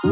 Hi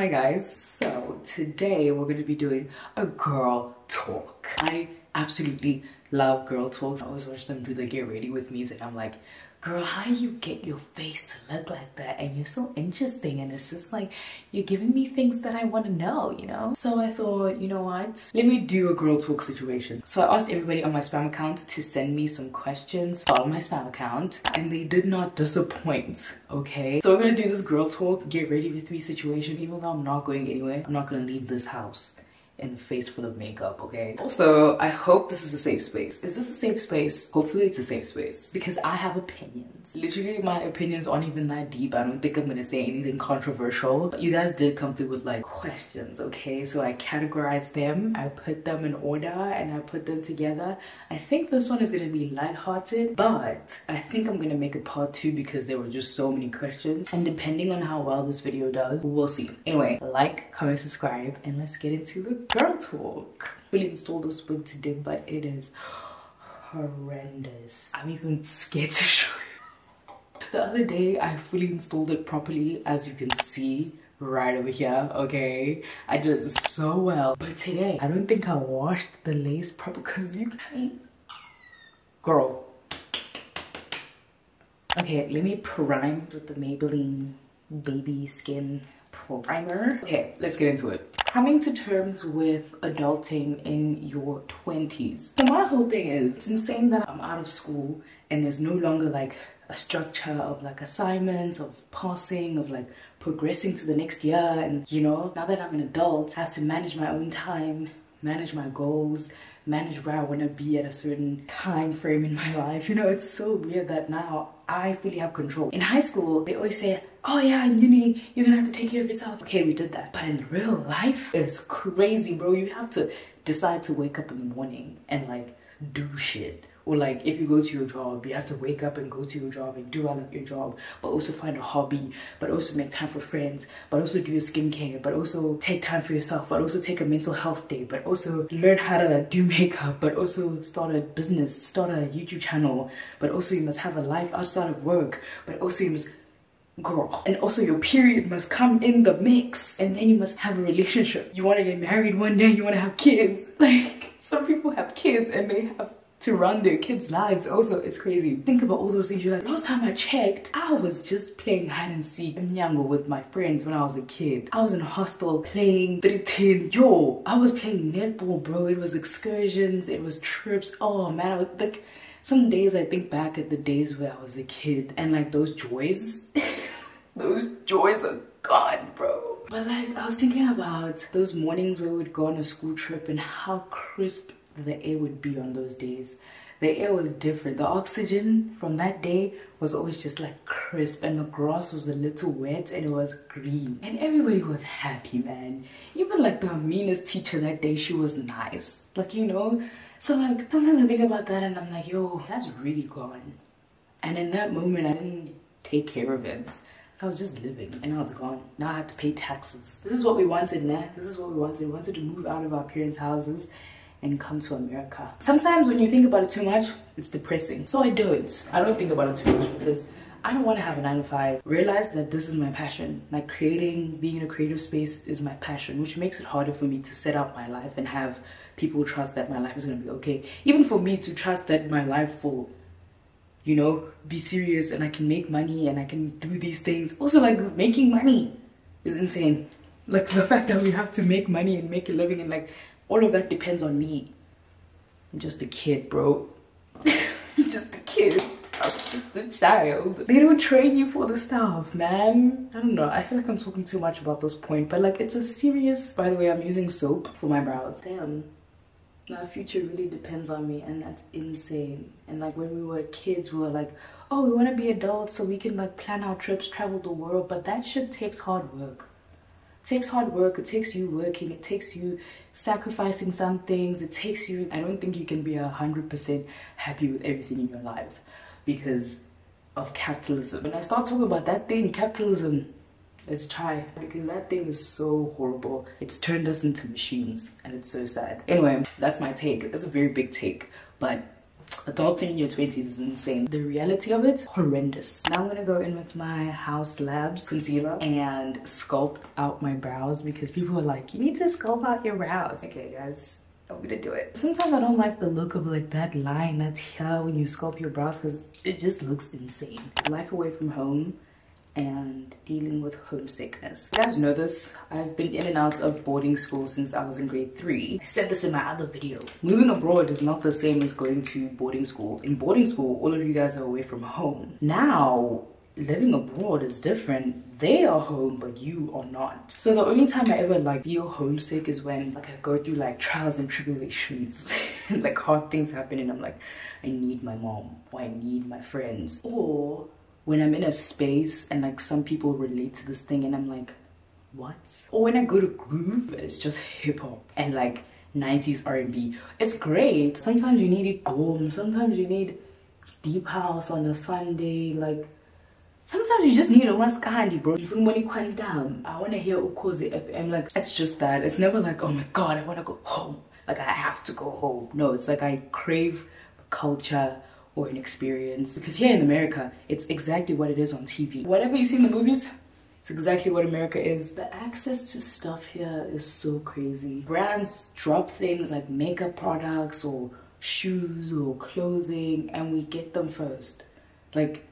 guys, so today we're going to be doing a girl talk. I absolutely love girl talks. I always watch them do the get ready with me and I'm like, girl, how do you get your face to look like that? And you're so interesting, and it's just like you're giving me things that I want to know, you know? So I thought, you know what, let me do a girl talk situation. So I asked everybody on my spam account to send me some questions on my spam account, and they did not disappoint. Okay, so we're gonna do this girl talk get ready with me situation. Even though I'm not going anywhere, I'm not gonna leave this house in a face full of makeup, okay? Also, I hope this is a safe space. Is this a safe space? Hopefully it's a safe space, because I have opinions. Literally, my opinions aren't even that deep. I don't think I'm gonna say anything controversial, but you guys did come through with like questions, okay? So I categorized them, I put them in order, and I put them together. I think this one is gonna be lighthearted, but I think I'm gonna make a part 2 because there were just so many questions, and depending on how well this video does, we'll see. Anyway, like, comment, subscribe, and let's get into the girl talk. Fully installed this wig today, but it is horrendous. I'm even scared to show you. The other day I fully installed it properly, as you can see right over here, okay? I did it so well. But today I don't think I washed the lace proper, because you can't, girl. Okay, let me prime with the Maybelline baby skin primer. Okay, let's get into it. Coming to terms with adulting in your 20s. So my whole thing is, it's insane that I'm out of school and there's no longer like a structure of like assignments, of passing, of like progressing to the next year. And you know, now that I'm an adult, I have to manage my own time, manage my goals, manage where I want to be at a certain time frame in my life. You know, it's so weird that now I really have control. In high school, they always say, oh yeah, in uni, you're gonna have to take care of yourself. Okay, we did that. But in real life, it's crazy, bro. You have to decide to wake up in the morning and like do shit. Or like if you go to your job, you have to wake up and go to your job and do all of your job, but also find a hobby, but also make time for friends, but also do your skincare, but also take time for yourself, but also take a mental health day, but also learn how to do makeup, but also start a business, start a YouTube channel, but also you must have a life outside of work, but also you must, girl, and also your period must come in the mix, and then you must have a relationship. You want to get married one day, you want to have kids. Like some people have kids and they have to run their kids' lives. Also, it's crazy. Think about all those things. You're like, last time I checked, I was just playing hide and seek with my friends when I was a kid. I was in a hostel playing 310. Yo, I was playing netball, bro. It was excursions, it was trips. Oh man, I was like, some days I think back at the days where I was a kid, and like those joys, those joys are gone, bro. But like, I was thinking about those mornings where we'd go on a school trip and how crisp the air would be on those days. The air was different. The oxygen from that day was always just like crisp, and the grass was a little wet and it was green, and everybody was happy, man. Even like the meanest teacher that day, she was nice, like, you know. So like sometimes I think about that and I'm like, yo, that's really gone. And in that moment I didn't take care of it. I was just living and I was gone. Now I have to pay taxes. This is what we wanted, man. This is what we wanted. We wanted to move out of our parents' houses and come to America. Sometimes when you think about it too much, it's depressing. So I don't think about it too much, because I don't want to have a 9 to 5. Realize that this is my passion. Like creating, being in a creative space is my passion, which makes it harder for me to set up my life and have people trust that my life is going to be okay. Even for me to trust that my life will, you know, be serious and I can make money and I can do these things. Also, like, making money is insane. Like the fact that we have to make money and make a living, and like all of that depends on me. I'm just a kid, bro. Just a kid. I'm just a child. They don't train you for the stuff, man. I don't know. I feel like I'm talking too much about this point, but like it's a serious... By the way, I'm using soap for my brows. Damn. My future really depends on me, and that's insane. And like when we were kids, we were like, oh, we want to be adults so we can like plan our trips, travel the world, but that shit takes hard work. It takes hard work. It takes you working. It takes you sacrificing some things. It takes you... I don't think you can be 100% happy with everything in your life, because of capitalism. When I start talking about that thing, capitalism, let's try, because that thing is so horrible. It's turned us into machines and it's so sad. Anyway, that's my take. That's a very big take, but adulting in your 20s is insane. The reality of it, horrendous. Now I'm gonna go in with my House Labs concealer and sculpt out my brows, because people are like, you need to sculpt out your brows. Okay guys, I'm gonna do it. Sometimes I don't like the look of like that line that's here when you sculpt your brows, because it just looks insane. Life away from home and dealing with homesickness. You guys know this, I've been in and out of boarding school since I was in grade 3. I said this in my other video. Moving abroad is not the same as going to boarding school. In boarding school, all of you guys are away from home. Now, living abroad is different. They are home, but you are not. So the only time I ever like feel homesick is when like I go through like trials and tribulations and like hard things happen and I'm like, I need my mom, or I need my friends. Or when I'm in a space and like some people relate to this thing and I'm like, what? Or when I go to groove, it's just hip hop and like 90s R&B. It's great. Sometimes you need it gqom, sometimes you need deep house on a Sunday. Like sometimes you just need a maskandi, bro. Even when you quiet down, I want to hear Ukhozi FM. Like it's just that. It's never like, oh my god, I want to go home. Like I have to go home. No, it's like I crave culture or an experience, because here in America it's exactly what it is on TV. Whatever you see in the movies, it's exactly what America is. The access to stuff here is so crazy. Brands drop things like makeup products or shoes or clothing and we get them first. Like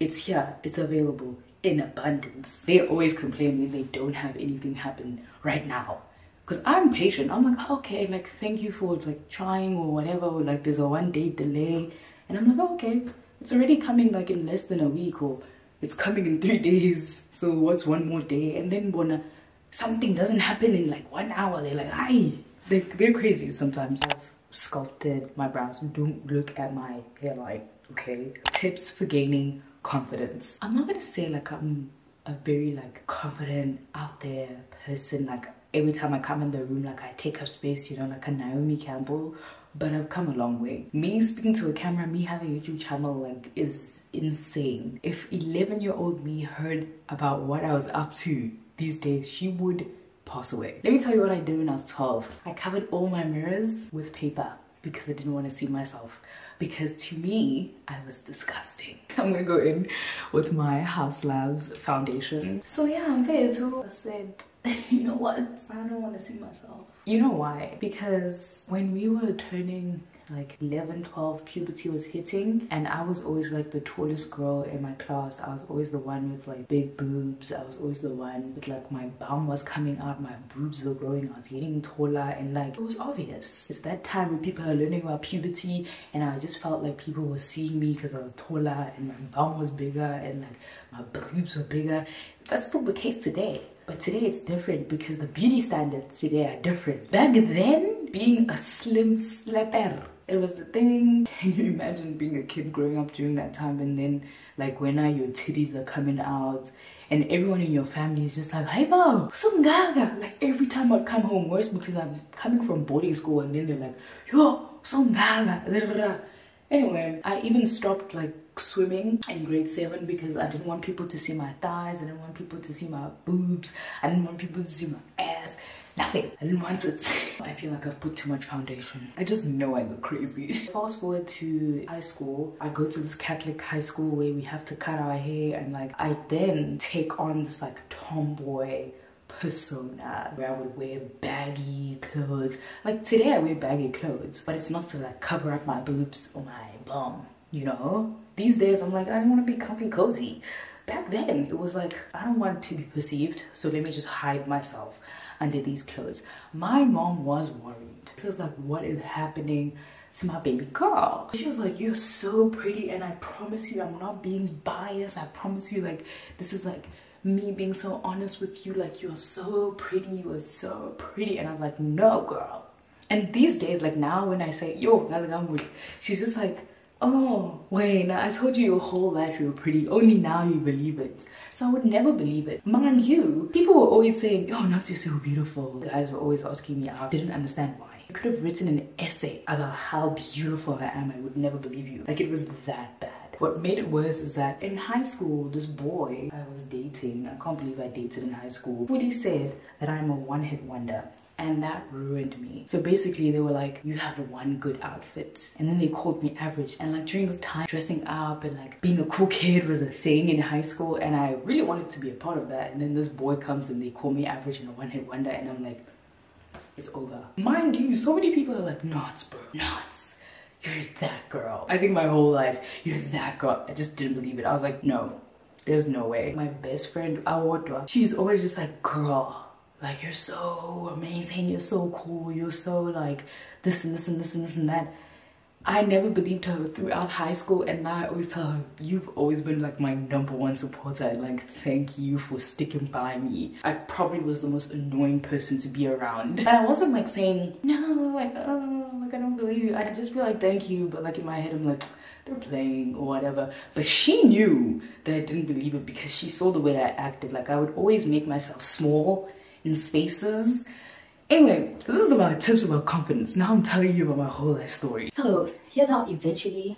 it's here, it's available in abundance. They always complain when they don't have anything happen right now, because I'm patient. I'm like, okay, like thank you for like trying or whatever, or like there's a 1-day delay. And I'm like, oh, okay, it's already coming like in less than a week, or it's coming in 3 days. So what's one more day? And then when something doesn't happen in like 1 hour, they're like, hi. They're crazy sometimes. I've sculpted my brows. Don't look at my hairline, okay? Tips for gaining confidence. I'm not gonna say like I'm a very like confident out there person. Like every time I come in the room, like I take up space, you know, like a Naomi Campbell. But I've come a long way. Me speaking to a camera, me having a YouTube channel, like is insane. If 11-year-old me heard about what I was up to these days, she would pass away. Let me tell you what I did when I was 12. I covered all my mirrors with paper because I didn't want to see myself. Because to me, I was disgusting. I'm gonna go in with my House Labs foundation. So yeah, I'm fair too. I said, you know what? I don't want to see myself. You know why? Because when we were turning like 11, 12, puberty was hitting, and I was always like the tallest girl in my class. I was always the one with like big boobs. I was always the one with like my bum was coming out, my boobs were growing, I was getting taller, and like it was obvious. It's that time when people are learning about puberty, and I just felt like people were seeing me because I was taller and my bum was bigger and like my boobs were bigger. That's still the case today. But today it's different because the beauty standards today are different. Back then, being a slim slapper, it was the thing. Can you imagine being a kid growing up during that time, and then like when your titties are coming out and everyone in your family is just like, hey bo, so gaga. Like every time I'd come home, worse because I'm coming from boarding school, and then they're like, yo, so gaga. Anyway, I even stopped like swimming in grade 7 because I didn't want people to see my thighs, I didn't want people to see my boobs, I didn't want people to see my ass, nothing. I didn't want it. I feel like I've put too much foundation. I just know I look crazy. Fast forward to high school. I go to this Catholic high school where we have to cut our hair, and like I then take on this like tomboy persona where I would wear baggy clothes. Like today I wear baggy clothes, but it's not to like cover up my boobs or my bum, you know? These days I'm like, I don't want to be comfy cozy. Back then it was like, I don't want to be perceived, so let me just hide myself under these clothes. My mom was worried. She was like, what is happening to my baby girl? She was like, you're so pretty, and I promise you I'm not being biased. I promise you, like, this is like me being so honest with you, like you're so pretty, you are so pretty. And I was like, no girl. And these days, like now when I say yo, she's just like, oh wait, now I told you your whole life you were pretty, only now you believe it. So I would never believe it. Mind you, people were always saying, oh, not just so beautiful. Guys were always asking me out. Didn't understand why. You could have written an essay about how beautiful I am, I would never believe you. Like it was that bad. What made it worse is that in high school, this boy I was dating, I can't believe I dated in high school, fully said that I'm a one-hit wonder. And that ruined me. So basically they were like, you have one good outfit. And then they called me average. And like during this time, dressing up and like being a cool kid was a thing in high school. And I really wanted to be a part of that. And then this boy comes and they call me average and a one-hit wonder. And I'm like, it's over. Mind you, so many people are like, nuts, bro, nuts. You're that girl. I think my whole life, you're that girl. I just didn't believe it. I was like, no, there's no way. My best friend, Awodwa, she's always just like, girl, like, you're so amazing, you're so cool, you're so like this and this and this and this and that. I never believed her throughout high school, and now I always tell her, you've always been like my number1 supporter, and like thank you for sticking by me. I probably was the most annoying person to be around. And I wasn't like saying, no, like, oh, like I don't believe you. I just feel like thank you, but like in my head I'm like, they're playing or whatever. But she knew that I didn't believe it because she saw the way I acted. Like I would always make myself small in spaces. Anyway, this is about tips about confidence. Now I'm telling you about my whole life story. So here's how eventually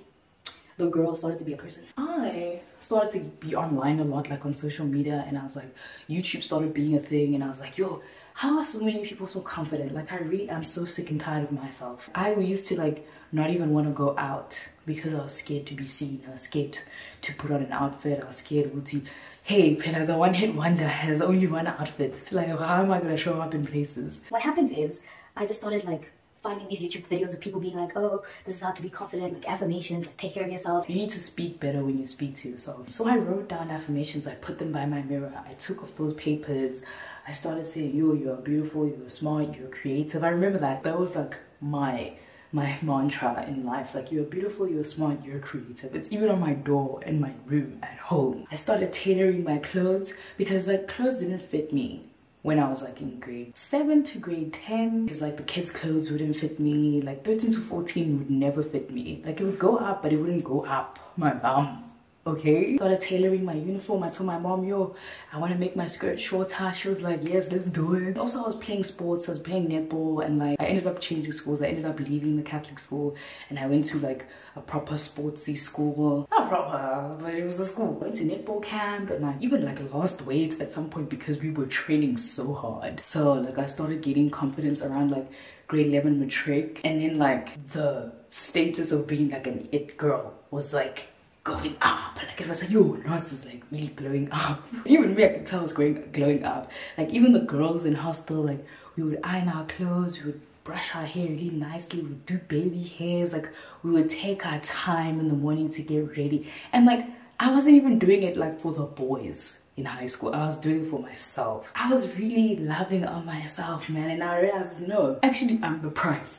the girl started to be a person. I started to be online a lot, like on social media, and I was like, YouTube started being a thing, and I was like, yo, how are so many people so confident? Like I really am so sick and tired of myself. I used to like not even want to go out because I was scared to be seen. I was scared to put on an outfit. I was scared to, hey, Pela, the one-hit wonder has only one outfit. Like, how am I gonna show up in places? What happened is I just started like finding these YouTube videos of people being like, oh, this is how to be confident, like affirmations, like take care of yourself. You need to speak better when you speak to yourself. So I wrote down affirmations, I put them by my mirror, I took off those papers, I started saying, yo, you're beautiful, you're smart, you're creative. I remember that was like my mantra in life. Like, you're beautiful, you're smart, you're creative. It's even on my door in my room at home. I started tailoring my clothes because like clothes didn't fit me when I was like in grade 7 to grade 10, because like the kids' clothes wouldn't fit me. Like 13 to 14 would never fit me. Like it would go up, but it wouldn't go up my bum. Okay, started tailoring my uniform. I told my mom, yo, I want to make my skirt shorter. She was like, yes, let's do it. Also, I was playing sports, I was playing netball, and like I ended up changing schools. I ended up leaving the Catholic school and I went to like a proper sportsy school. Not proper, but it was a school. I went to netball camp and I even like lost weight at some point because we were training so hard. So like I started getting confidence around like grade 11 matric, and then like the status of being like an it girl was like going up. Like it was like, yo, Nas is like really glowing up. Even me, I could tell I was glowing up. Like even the girls in hostel, like we would iron our clothes, we would brush our hair really nicely, we would do baby hairs, like we would take our time in the morning to get ready. And like I wasn't even doing it like for the boys in high school, I was doing it for myself. I was really loving on myself, man, and I realized, no, actually I'm the prize.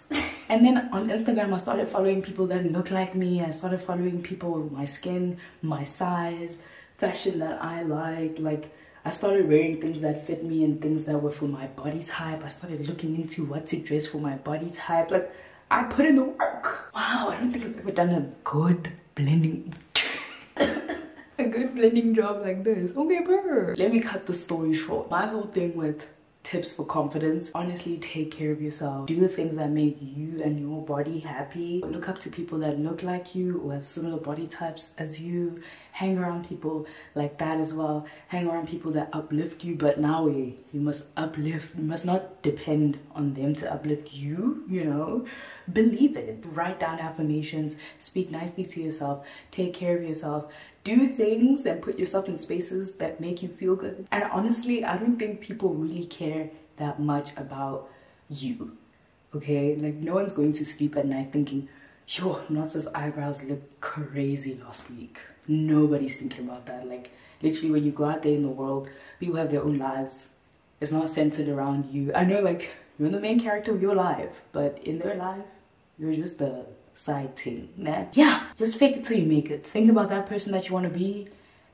And then on Instagram, I started following people that look like me. I started following people with my skin, my size, fashion that I liked. Like, I started wearing things that fit me and things that were for my body type. I started looking into what to dress for my body type. Like, I put in the work. Wow, I don't think I've ever done a good blending job like this. Okay, brr. Let me cut the story short. My whole thing with tips for confidence: honestly, take care of yourself. Do the things that make you and your body happy. Look up to people that look like you or have similar body types as you. Hang around people like that as well. Hang around people that uplift you, but now you must uplift. You must not depend on them to uplift you, you know. Believe it. Write down affirmations. Speak nicely to yourself. Take care of yourself. Do things and put yourself in spaces that make you feel good. And honestly, I don't think people really care that much about you. Okay? Like, no one's going to sleep at night thinking, yo, Not's eyebrows look crazy last week. Nobody's thinking about that. Like, literally, when you go out there in the world, people have their own lives. It's not centered around you. I know, like, you're the main character of your life, but in their life, you're just the side thing. Nah. Yeah, just fake it till you make it. Think about that person that you want to be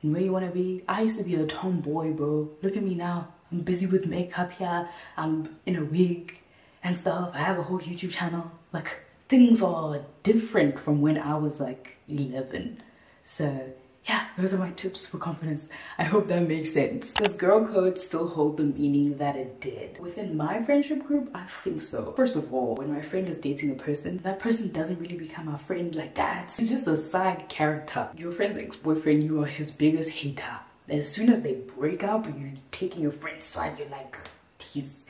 and where you want to be. I used to be a tomboy, bro. Look at me now. I'm busy with makeup here. I'm in a wig and stuff. I have a whole YouTube channel. Like, things are different from when I was like 11. So yeah, those are my tips for confidence. I hope that makes sense. Does girl code still hold the meaning that it did? Within my friendship group, I think so. First of all, when my friend is dating a person, that person doesn't really become a friend like that. It's just a side character. Your friend's ex-boyfriend, you are his biggest hater. As soon as they break up, you're taking your friend's side, you're like, he's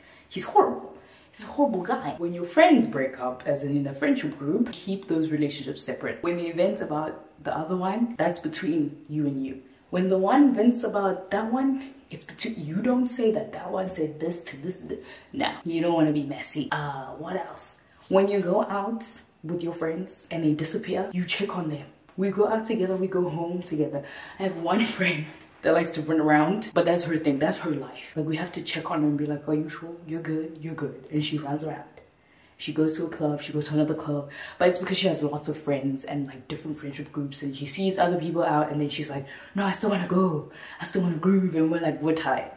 horrible. He's a horrible guy. When your friends break up, as in a friendship group, keep those relationships separate. When they vent about the other one, that's between you and you. When the one vents about that one, it's between you. Don't say that one said this to this. No, you don't want to be messy. What else? When you go out with your friends and they disappear, you check on them. We go out together, we go home together. I have one friend that likes to run around, but that's her thing, that's her life. Like, we have to check on her and be like, are you sure? You're good, you're good. And she runs around. She goes to a club, she goes to another club, but it's because she has lots of friends and like different friendship groups, and she sees other people out, and then she's like, no, I still want to go, I still want to groove, and we're like, we're tired.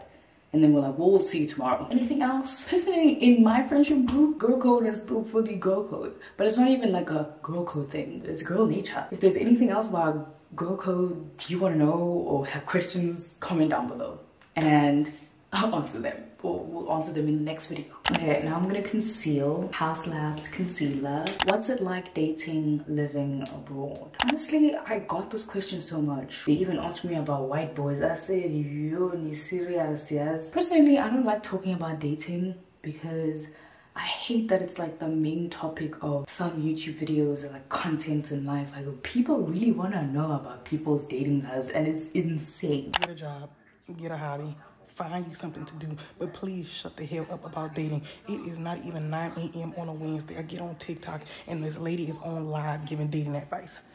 And then we're like, well, we'll see you tomorrow. Anything else? Personally, in my friendship group, girl code is still fully girl code. But it's not even like a girl code thing. It's girl nature. If there's anything else about girl code you want to know or have questions, comment down below. And I'll answer them. Or we'll answer them in the next video. Okay, now I'm gonna conceal. House Labs Concealer. What's it like dating, living abroad? Honestly, I got this question so much. They even asked me about white boys. I said, yo, ni serious, yes. Personally, I don't like talking about dating because I hate that it's like the main topic of some YouTube videos or like content in life. Like, people really want to know about people's dating lives, and it's insane. Get a job, get a hobby, find you something to do, but please shut the hell up about dating. It is not even 9 a.m. on a Wednesday. I get on TikTok and this lady is on live giving dating advice.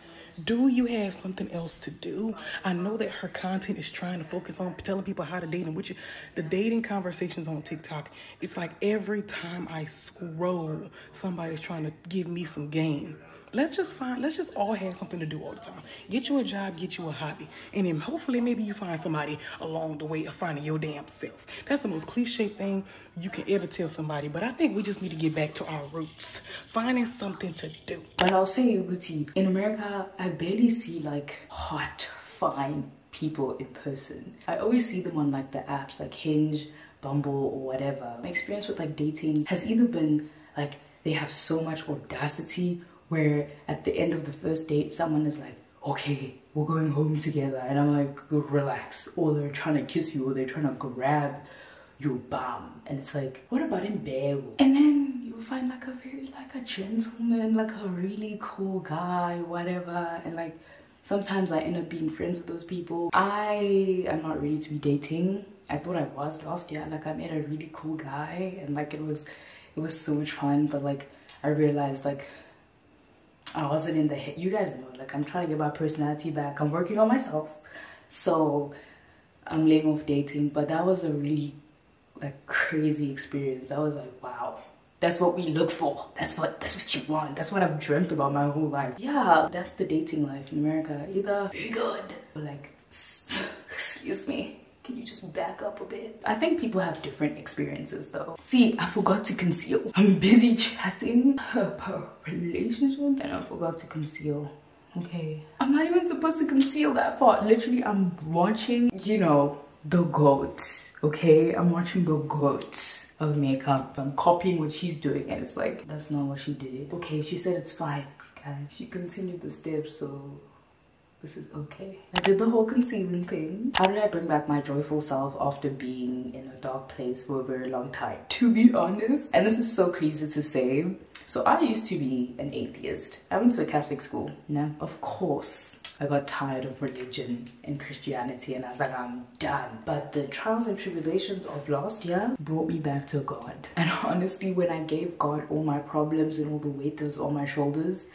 Do you have something else to do? I know that her content is trying to focus on telling people how to date, and which the dating conversations on TikTok, it's like every time I scroll, somebody's trying to give me some game. Let's just all have something to do all the time. Get you a job, get you a hobby, and then hopefully maybe you find somebody along the way of finding your damn self. That's the most cliche thing you can ever tell somebody, but I think we just need to get back to our roots, finding something to do. But I'll say, Uguti, in America, I barely see like hot, fine people in person. I always see them on like the apps like Hinge, Bumble, or whatever. My experience with like dating has either been like they have so much audacity where at the end of the first date, someone is like, okay, we're going home together. And I'm like, relax. Or they're trying to kiss you, or they're trying to grab your bum. And it's like, what about in bed? And then you'll find like a gentleman, like a really cool guy, whatever. And like, sometimes I end up being friends with those people. I am not ready to be dating. I thought I was last year. Like, I met a really cool guy, and like, it was so much fun. But like, I realized like, I wasn't in the hit. You guys know, like, I'm trying to get my personality back. I'm working on myself. So I'm laying off dating. But that was a really like crazy experience. That was like, wow, that's what we look for. That's what you want. That's what I've dreamt about my whole life. Yeah, that's the dating life in America. Either very good or like, excuse me, can you just back up a bit? I think people have different experiences though. See, I forgot to conceal. I'm busy chatting about relationship and I forgot to conceal. Okay. I'm not even supposed to conceal that far. Literally, I'm watching, you know, the GOAT. Okay? I'm watching the GOAT of makeup. I'm copying what she's doing, and it's like, that's not what she did. Okay, she said it's fine, guys. She continued the steps, so this is okay. I did the whole concealing thing. How did I bring back my joyful self after being in a dark place for a very long time? To be honest, and this is so crazy to say, so I used to be an atheist. I went to a Catholic school. Now, of course, I got tired of religion and Christianity, and I was like, I'm done. But the trials and tribulations of last year brought me back to God. And honestly, when I gave God all my problems and all the weight that was on my shoulders,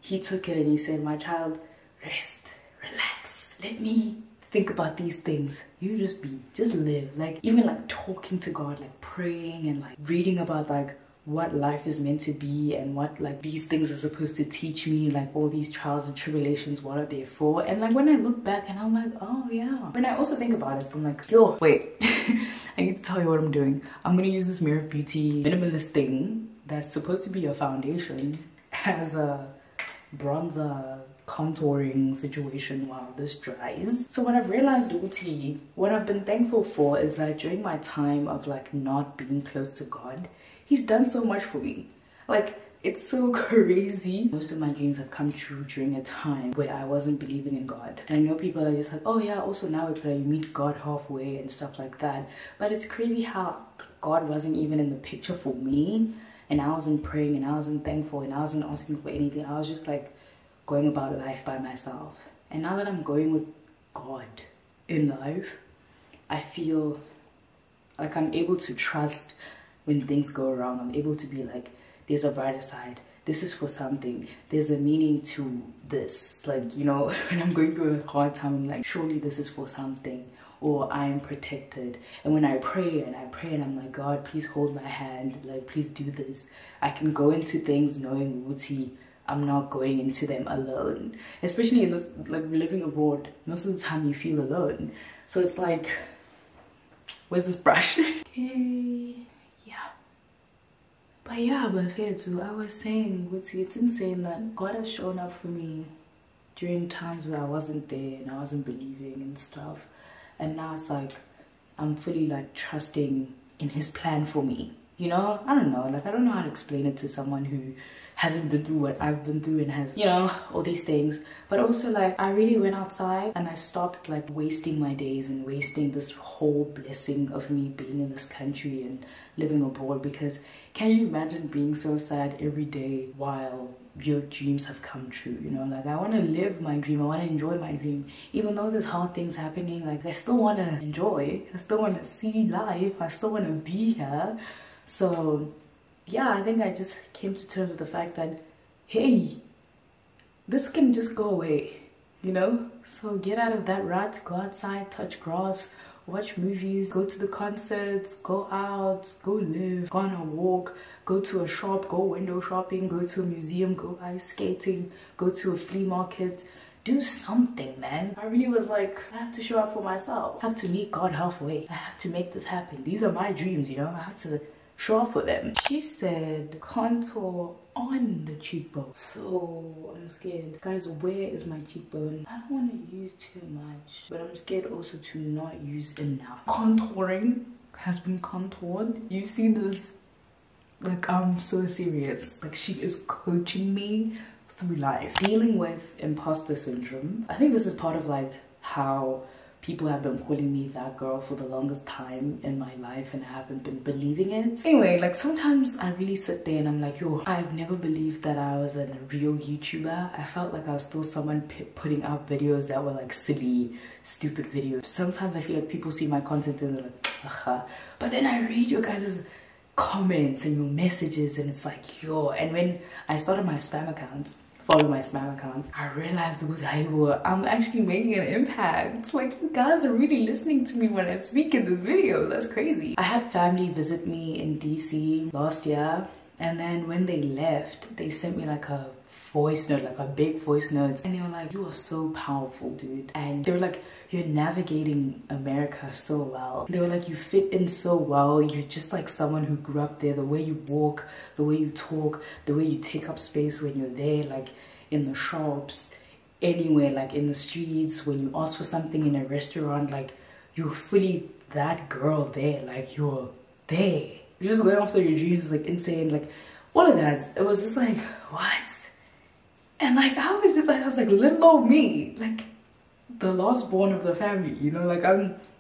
he took it and he said, my child, rest, relax, let me think about these things. You just live. Like, even like talking to God, like praying and like reading about like what life is meant to be and what like these things are supposed to teach me, like all these trials and tribulations, what are they for? And like when I look back and I'm like, oh yeah. When I also think about it, I'm like, yo, wait, I need to tell you what I'm doing. I'm gonna use this Mirror Beauty minimalist thing that's supposed to be a foundation as a bronzer contouring situation while this dries. So what I've realized, Uti, what I've been thankful for is that during my time of like not being close to God, He's done so much for me. Like, it's so crazy. Most of my dreams have come true during a time where I wasn't believing in God. And I know people are just like, oh yeah, also now you meet God halfway and stuff like that. But it's crazy how God wasn't even in the picture for me. And I wasn't praying and I wasn't thankful and I wasn't asking for anything. I was just like going about life by myself. And now that I'm going with God in life, I feel like I'm able to trust when things go wrong. I'm able to be like, there's a brighter side. This is for something. There's a meaning to this. Like, you know, when I'm going through a hard time, I'm like, surely this is for something. Or I am protected. And when I pray and I'm like, God, please hold my hand. Like, please do this. I can go into things knowing, Wuti, I'm not going into them alone. Especially in this, like, living abroad. Most of the time you feel alone. So it's like, where's this brush? Okay. But yeah, but fair too. I was saying, it's insane that God has shown up for me during times where I wasn't there and I wasn't believing and stuff. And now it's like, I'm fully like trusting in His plan for me. You know, I don't know. Like, I don't know how to explain it to someone who hasn't been through what I've been through and has, you know, all these things. But also, like, I really went outside and I stopped like wasting my days and wasting this whole blessing of me being in this country and living abroad. Because can you imagine being so sad every day while your dreams have come true? You know, like, I want to live my dream. I want to enjoy my dream. Even though there's hard things happening, like, I still want to enjoy. I still want to see life. I still want to be here. So yeah, I think I just came to terms with the fact that, hey, this can just go away, you know? So get out of that rut, go outside, touch grass, watch movies, go to the concerts, go out, go live, go on a walk, go to a shop, go window shopping, go to a museum, go ice skating, go to a flea market. Do something, man. I really was like, I have to show up for myself. I have to meet God halfway. I have to make this happen. These are my dreams, you know? I have to show up for them. She said contour on the cheekbone. So I'm scared. Guys, where is my cheekbone? I don't want to use too much, but I'm scared also to not use enough. Contouring has been contoured. You see this? Like, I'm so serious. Like, she is coaching me through life. Dealing with imposter syndrome. I think this is part of like how people have been calling me that girl for the longest time in my life and I haven't been believing it. Anyway, like, sometimes I really sit there and I'm like, yo, I've never believed that I was a real YouTuber. I felt like I was still someone putting out videos that were like silly, stupid videos. Sometimes I feel like people see my content and they're like, aha. But then I read your guys' comments and your messages and it's like, yo. And when I started my spam account, follow my spam accounts, I realized I'm actually making an impact. Like, you guys are really listening to me when I speak in these videos. That's crazy. I had family visit me in DC last year, and then when they left, they sent me like a voice note, like a big voice note, and they were like, you are so powerful, dude. And they were like, you're navigating America so well. They were like, you fit in so well. You're just like someone who grew up there. The way you walk, the way you talk, the way you take up space when you're there, like in the shops, anywhere, like in the streets, when you ask for something in a restaurant, like you're fully that girl there. Like, you're there. You're just going after your dreams, like insane, like all of that. It was just like, what? And like, I was like, little old me, like the last born of the family, you know? Like,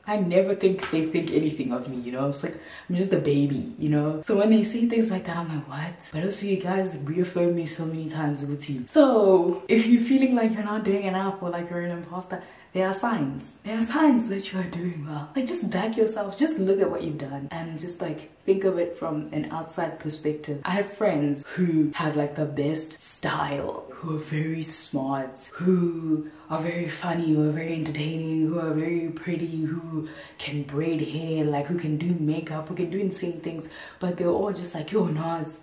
I never think they think anything of me, you know? It's like, I'm just a baby, you know? So when they say things like that, I'm like, what? But also, you guys reaffirm me so many times with you. So if you're feeling like you're not doing enough or like you're an imposter, there are signs. There are signs that you are doing well. Like, just back yourself. Just look at what you've done and just like think of it from an outside perspective. I have friends who have like the best style, who are very smart, who are very funny, who are very entertaining, who are very pretty, who can braid hair, like who can do makeup, who can do insane things. But they're all just like, yo, Nas,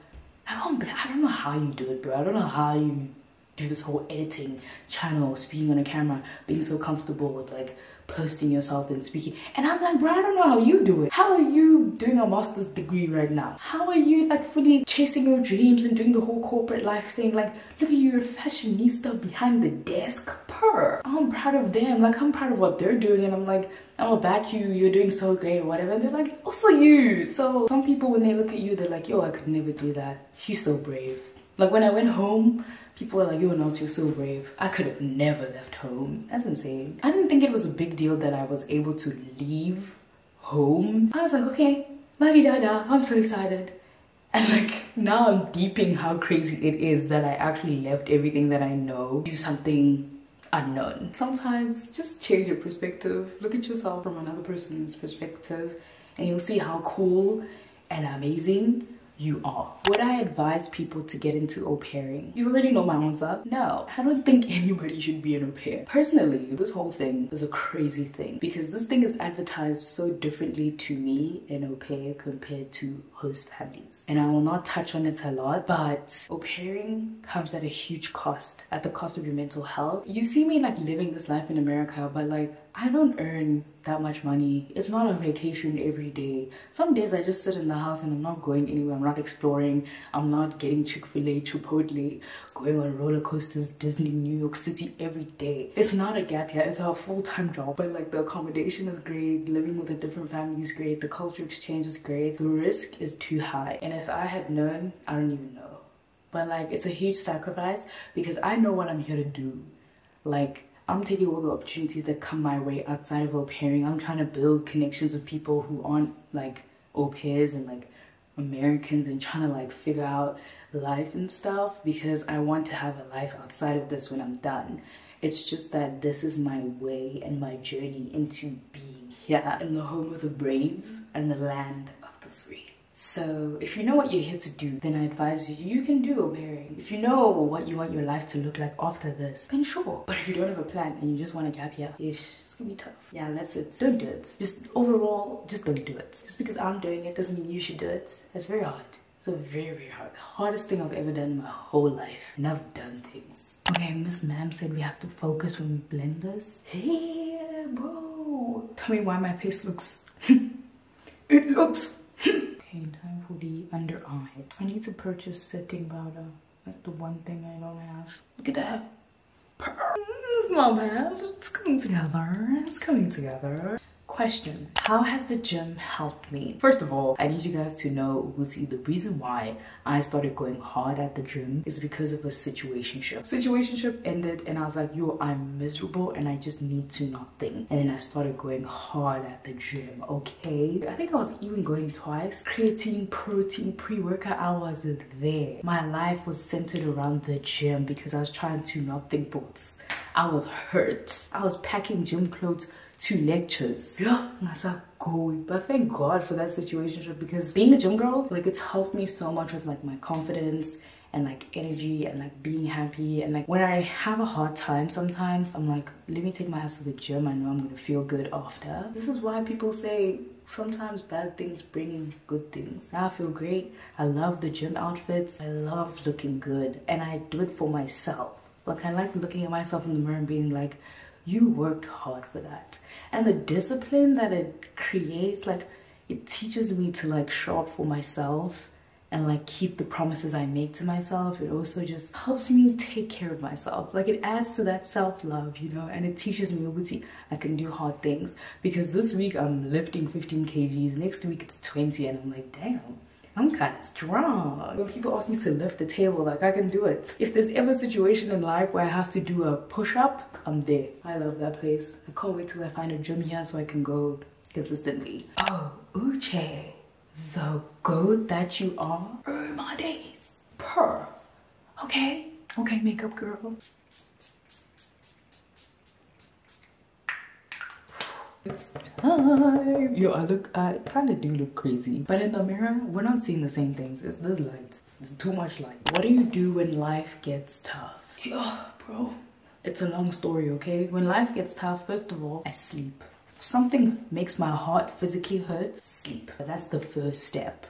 I don't know how you do it, bro. I don't know how you do this whole editing channel, speaking on a camera, being so comfortable with like posting yourself and speaking. And I'm like, bro, I don't know how you do it. How are you doing a master's degree right now? How are you like fully chasing your dreams and doing the whole corporate life thing? Like, look at you, you're a fashionista behind the desk. Purr. I'm proud of them. Like, I'm proud of what they're doing. And I'm like, I'm gonna back you, you're doing so great or whatever. And they're like, also you. So some people, when they look at you, they're like, yo, I could never do that. She's so brave. Like when I went home, people were like, yo, Notz, you're so brave. I could have never left home. That's insane. I didn't think it was a big deal that I was able to leave home. I was like, okay, la-di-da-da, I'm so excited. And like, now I'm deeping how crazy it is that I actually left everything that I know, do something unknown. Sometimes just change your perspective. Look at yourself from another person's perspective and you'll see how cool and amazing you are. Would I advise people to get into au pairing? You already know my answer. No, I don't think anybody should be an au pair. Personally, this whole thing is a crazy thing because this thing is advertised so differently to me in au pair compared to host families. And I will not touch on it a lot, but au pairing comes at a huge cost, at the cost of your mental health. You see me like living this life in America, but like I don't earn that much money. It's not a vacation every day. Some days I just sit in the house and I'm not going anywhere. I'm not exploring. I'm not getting Chick-fil-A, Chipotle, going on roller coasters, Disney, New York City every day. It's not a gap year. It's a full-time job. But like the accommodation is great. Living with a different family is great. The culture exchange is great. The risk is too high. And if I had known, I don't even know. But like it's a huge sacrifice because I know what I'm here to do. Like I'm taking all the opportunities that come my way outside of au pairing. I'm trying to build connections with people who aren't like au pairs and like Americans and trying to like figure out life and stuff because I want to have a life outside of this when I'm done. It's just that this is my way and my journey into being here in the home of the brave and the land of the free. So if you know what you're here to do, then I advise you can do au pairing. If you know what you want your life to look like after this, then sure. But if you don't have a plan and you just want a gap year, it's gonna be tough. Yeah, that's it. Don't do it. Just overall, just don't do it. Just because I'm doing it doesn't mean you should do it. It's very hard. It's a very, very hard. Hardest thing I've ever done in my whole life. And I've done things. Okay, Miss Ma'am said we have to focus when we blend this. Hey, bro. Tell me why my face looks... it looks... Okay, time for the under eye. I need to purchase setting powder. That's the one thing I don't have. Look at that. It's not bad. It's coming together. It's coming together. Question: how has the gym helped me? First of all, I need you guys to know, Wusi, the reason why I started going hard at the gym is because of a situationship. Situationship ended and I was like, yo, I'm miserable and I just need to not think. And then I started going hard at the gym, okay? I think I was even going twice. Creatine, protein, pre-workout, I wasn't there. My life was centered around the gym because I was trying to not think thoughts. I was hurt. I was packing gym clothes to lectures. Yeah, that's a goal. But thank God for that situationship because being a gym girl, like it's helped me so much with like my confidence and like energy and like being happy. And like when I have a hard time sometimes, I'm like, let me take my ass to the gym. I know I'm gonna feel good after. This is why people say sometimes bad things bring good things. Now I feel great. I love the gym outfits. I love looking good and I do it for myself. Like I like looking at myself in the mirror and being like, you worked hard for that. And the discipline that it creates, like it teaches me to like show up for myself and like keep the promises I make to myself. It also just helps me take care of myself. Like it adds to that self-love, you know, and it teaches me, Wuti, I can do hard things. Because this week I'm lifting 15 kgs, next week it's 20 and I'm like, damn, I'm kind of strong. When people ask me to lift the table, like I can do it. If there's ever a situation in life where I have to do a push-up, I'm there. I love that place. I can't wait till I find a gym here so I can go consistently. Oh, Uche, the goat that you are. Oh my days. Purr. Okay. Okay, makeup girl. It's time. Yo, I kind of do look crazy. But in the mirror, we're not seeing the same things. It's the light. There's too much light. What do you do when life gets tough? Yeah, bro. It's a long story, okay? When life gets tough, first of all, I sleep. If something makes my heart physically hurt, sleep. That's the first step.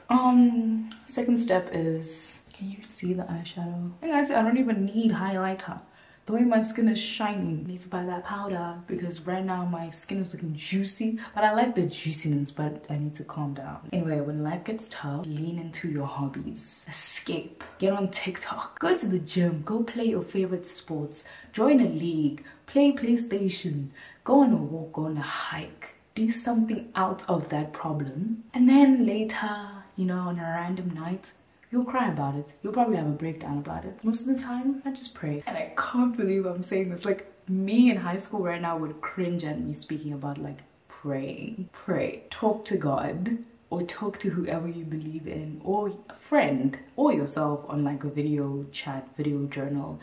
Second step is Can you see the eyeshadow? And guys, I don't even need highlighter. The way my skin is shining, I need to buy that powder because right now my skin is looking juicy. But I like the juiciness, but I need to calm down. Anyway, when life gets tough, lean into your hobbies. Escape. Get on TikTok. Go to the gym. Go play your favorite sports. Join a league. Play PlayStation. Go on a walk. Go on a hike. Do something out of that problem. And then later, you know, on a random night, you'll cry about it. You'll probably have a breakdown about it. Most of the time, I just pray. And I can't believe I'm saying this. Like, me in high school right now would cringe at me speaking about, like, praying. Pray. Talk to God. Or talk to whoever you believe in. Or a friend. Or yourself on, like, a video chat, video journal.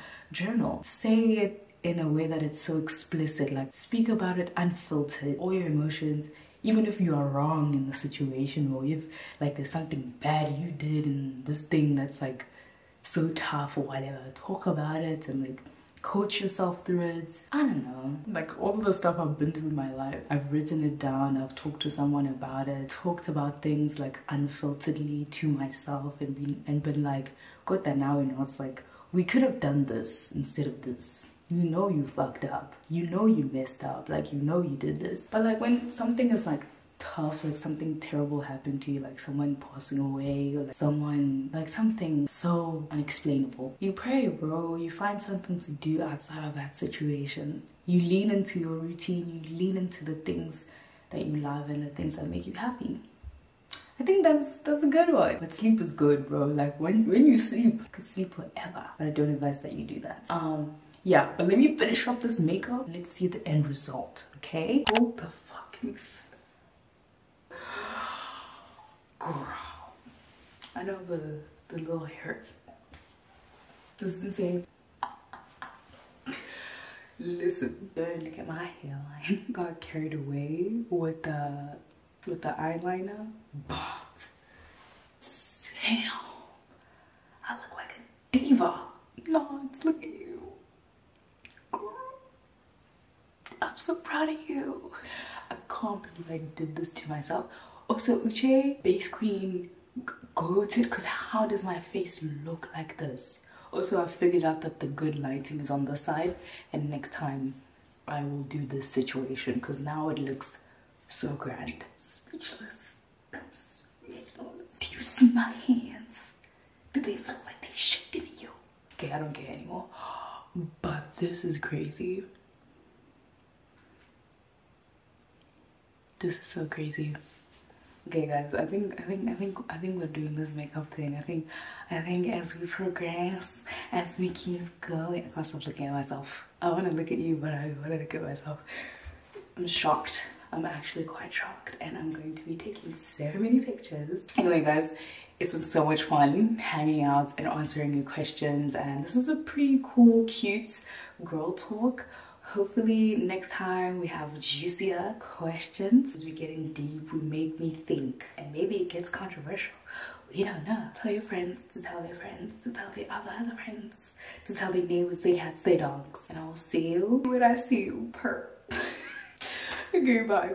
Say it in a way that it's so explicit. Like, speak about it unfiltered. All your emotions. Even if you are wrong in the situation, or if like there's something bad you did in this thing that's like so tough or whatever, talk about it and like coach yourself through it. I don't know, like all of the stuff I've been through in my life, I've written it down, I've talked to someone about it, talked about things like unfilteredly to myself and been like, got that now, and it's like, we could have done this instead of this. You know you fucked up, you know you messed up, like you know you did this. But like when something is like tough, like something terrible happened to you, like someone passing away, or like someone, like something so unexplainable, you pray, bro. You find something to do outside of that situation. You lean into your routine, you lean into the things that you love and the things that make you happy. I think that's a good one. But sleep is good, bro. Like when you sleep, you can sleep forever. But I don't advise that you do that. Yeah, but let me finish up this makeup. Let's see the end result, okay? Hold the fucking... Girl. I know the little hair. This is insane. Listen, don't look at my hairline. Got carried away with the eyeliner. But damn, I look like a diva. No, it's look at you. I'm so proud of you. I can't believe I did this to myself. Also, Uche, base queen, goated, because how does my face look like this? Also, I figured out that the good lighting is on the side, and next time I will do this situation because now it looks so grand. Speechless. I'm speechless. Do you see my hands? Do they look like they shifted at you? Okay, I don't care anymore. But this is crazy. This is so crazy. Okay guys, I think we're doing this makeup thing. I think as we progress, as we keep going, I can't stop looking at myself. I want to look at you, but I want to look at myself. I'm shocked. I'm actually quite shocked, and I'm going to be taking so many pictures. Anyway guys, it's been so much fun hanging out and answering your questions, and this is a pretty cool, cute girl talk. Hopefully next time we have juicier questions. We're getting deep, we make me think, and maybe it gets controversial. We don't know. Tell your friends to tell their friends to tell their other friends to tell their neighbors, their cats, their dogs. And I will see you when I see you. Okay, bye.